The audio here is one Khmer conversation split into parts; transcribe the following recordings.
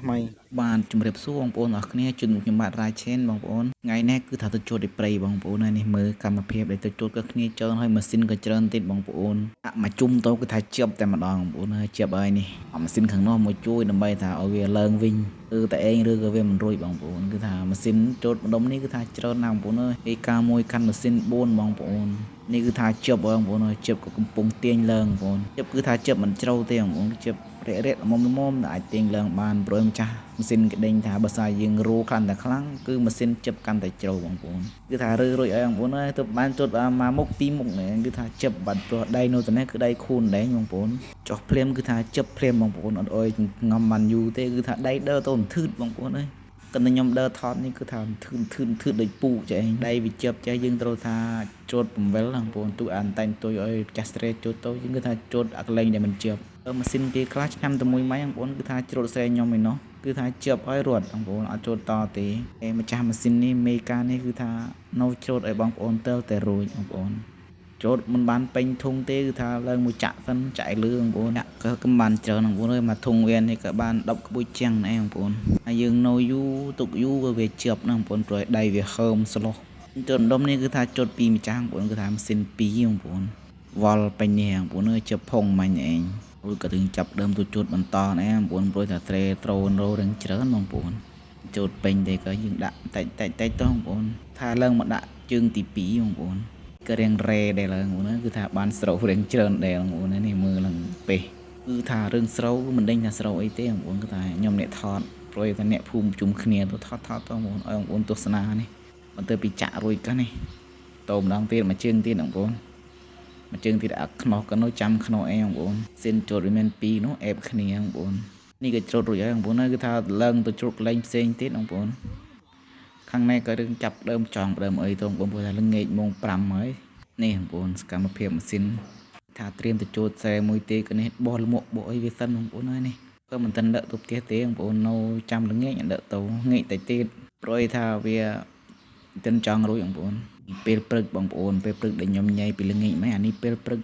ថ្មីបានជំរាបសួរបងប្អូនអរគ្នាជួបខ្ញុំបាទ Rachen បងប្អូនថ្ងៃនេះគឺថាទៅជួបទីព្រៃបងប្អូនហើយនេះមើលកម្មភាពដែលទៅជួបក៏គ្នាច្រើនហើយម៉ាស៊ីនក៏ច្រើនទៀតបងប្អូនដាក់មកជុំទៅគឺថាជាប់តែម្ដងបងប្អូនហើយជាប់ហើយនេះម៉ាស៊ីនខាងនោះមកជួយដើម្បីថាឲ្យវាឡើងវិញគឺតែឯងឬក៏វាមិនរួចបងប្អូនគឺថាម៉ាស៊ីនចូលម្ដុំនេះគឺថាច្រើនណាស់បងប្អូនអើយឯការមួយកាន់ម៉ាស៊ីន4បងប្អូននេះគឺថាជាប់បងប្អូនជាប់ក៏កំពុងទាញឡើងបងប្អូនជាប់គឺថាជាប់មិនជ្រៅទេបងប្អូនជាប់រាក់ៗមុំអាចទាញឡើងបានព្រោះម្ចាស់ម៉ាស៊ីនក្តេញថាបើសារយើងរੂកាន់តែខ្លាំងគឺម៉ាស៊ីនជាប់កាន់តែជ្រៅបងប្អូនគឺថារើរួចអីបងប្អូនអើយទៅបានជត់មកមុខពីមុខនេះគឺថាជាប់បាត់ព្រោះដៃនៅទៅនេះគឺដៃខួនដែរបងប្អូនចុះភ្លាមគឺថាជាប់ភ្លាមបងប្អូនអត់អុយងំបានយូរទេគឺថាដៃដើរទៅធឺតបងប្អូនអើយcândខ្ញុំដើរថតនេះគឺថាធឺដូចពូចេះដៃវាជាប់ចេះយើងត្រូវថាជត់ពង្វិលបងប្អូនទូអានតែងទុយឲ្យចាស់ស្រេជត់ទៅយើងគឺថាជត់អាកលែងដែលមិនជាប់ម៉ាស៊ីនគេខ្លះឆ្នាំតែមួយម៉ៃបងប្អូនគឺថាជ្រត់ស្រែខ្ញុំឯណោះគឺថាជាប់ឲ្យរត់បងប្អូនអត់ចូលតទេឯម្ចាស់ម៉ាស៊ីននេះមេកានេះគឺថានៅជ្រត់ឲ្យបងប្អូនទៅតែរួចបងប្អូនជ្រត់មិនបានពេញធុងទេគឺថាឡើងមួយចាក់សិនចាក់ឲ្យលឿបងប្អូនក៏កំបានច្រើនបងប្អូនអើយមកធុងវានេះក៏បាន10ក្បួយជាងដែរបងប្អូនហើយយើងនៅយូរទុកយូរក៏វាជាប់ណាបងប្អូនព្រោះដៃវាហើមស្លោះជត់ម្ដុំនេះគឺថាជត់ពីម្ចាស់បងប្អូនគឺថាម៉ាស៊ីន2បងប្អូនវល់ពេញនេះបងប្អូនអើយជាប់ផុងមាញ់ឯងរួចក៏ถึงចាប់ដើមទៅជូតបន្តដែរបងប្អូនព្រោះថាត្រេត្រូនរោរឿងច្រើនបងប្អូនជូតពេញទេក៏យើងដាក់តិចទៅបងប្អូនថាឡើងមកដាក់ជើងទី2បងប្អូនក៏រៀងរ៉េដែរឡើងបងប្អូនគឺថាបានស្រូវរៀងច្រើនដែរបងប្អូននេះមើលឡើងពេះគឺថារឿងស្រូវមិនដេញថាស្រូវអីទេបងប្អូនគឺថាខ្ញុំអ្នកថតព្រោះថាអ្នកភូមិជុំគ្នាទៅថតទៅបងប្អូនឲ្យបងប្អូនទស្សនានេះបន្ទាប់ពីចាក់រួចក៏នេះតោម្ដងទៀតមួយជើងទៀតបងប្អូនមកជើងទៀតអាខ្នោះក៏នៅចាំខ្នោះអីបងប្អូនសិនជត់វាមាន2នោះអេបគ្នាបងប្អូននេះក៏ជ្រត់រួចហើយបងប្អូនហើយគឺថាឡើងទៅជ្រត់កន្លែងផ្សេងទៀតបងប្អូនខាងនេះក៏រឿងចាប់ដើមចង់ដើមអីទៅបងប្អូនថាល្ងាចម៉ោង5ហើយនេះបងប្អូនសកម្មភាពម៉ាស៊ីនថាត្រៀមទៅជូតខ្សែមួយទេក៏នេះបោះលក់បោះអីវាសិនបងប្អូនហើយនេះក៏មិនទាន់ដឹកទៅផ្ទះទេបងប្អូននៅចាំល្ងាចដឹកទៅងាកតែទៀតព្រោះថាវាមិនចង់រួចបងប្អូនពេលព្រឹកបងប្អូនពេលព្រឹកដែលខ្ញុំញ៉ៃពីល្ងាចម៉េចអានេះពេលព្រឹក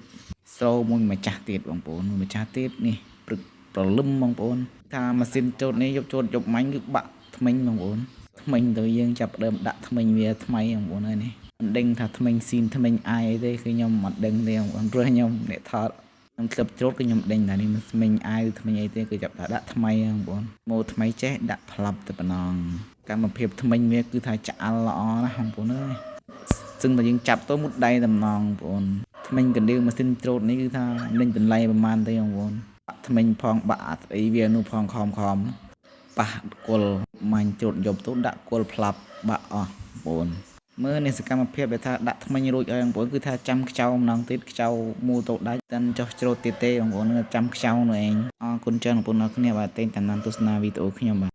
ស្រោមួយម្ចាស់ទៀតបងប្អូនម្ចាស់ទៀតនេះព្រឹកប្រលឹមបងប្អូនថាម៉ាស៊ីនជូតនេះយកជូតយកមាញ់គឺបាក់ថ្មិញបងប្អូនថ្មិញទៅយើងចាប់ដើមដាក់ថ្មិញវាថ្មីបងប្អូនហើយនេះមិនដឹងថាថ្មិញស៊ីនថ្មិញអាយអីទេគឺខ្ញុំអត់ដឹងទេបងប្អូនព្រោះខ្ញុំអ្នកថតខ្ញុំក្លឹបជ្រូតគឺខ្ញុំដេញថានេះមិនថ្មិញអាយឬថ្មិញអីទេគឺចាប់ដាក់ថ្មីបងប្អូនម៉ូថ្មីចេះដាក់ផ្លាប់តែប៉ុណ្ណឹងកម្មភាពថ្មិញវាគឺថាឆ្អល់ល្អណាស់បងប្អូនអើយซึ่งតែយើងចាប់ទៅមុតដៃតំណងបងប្អូនថ្មិញកណ្ដៀវម៉ាស៊ីនច្រូតនេះគឺថាមិនតម្លៃប្រហែលទេបងប្អូនបាក់ថ្មិញផងបាក់អីវានោះផងខំប៉ះគល់មាញ់ច្រូតយកទៅដាក់គល់ផ្លាប់បាក់អស់បងប្អូនមើលនេះសកម្មភាពដែលថាដាក់ថ្មិញរួចហើយបងប្អូនគឺថាចាំខ្ចៅម្ដងទៀតខ្ចៅមូលទៅដាច់តែចោះច្រូតទៀតទេបងប្អូនចាំខ្ចៅនោះឯងអរគុណច្រើនបងប្អូនអរគ្នាបាទតែងតាមទស្សនាវីដេអូខ្ញុំបាទ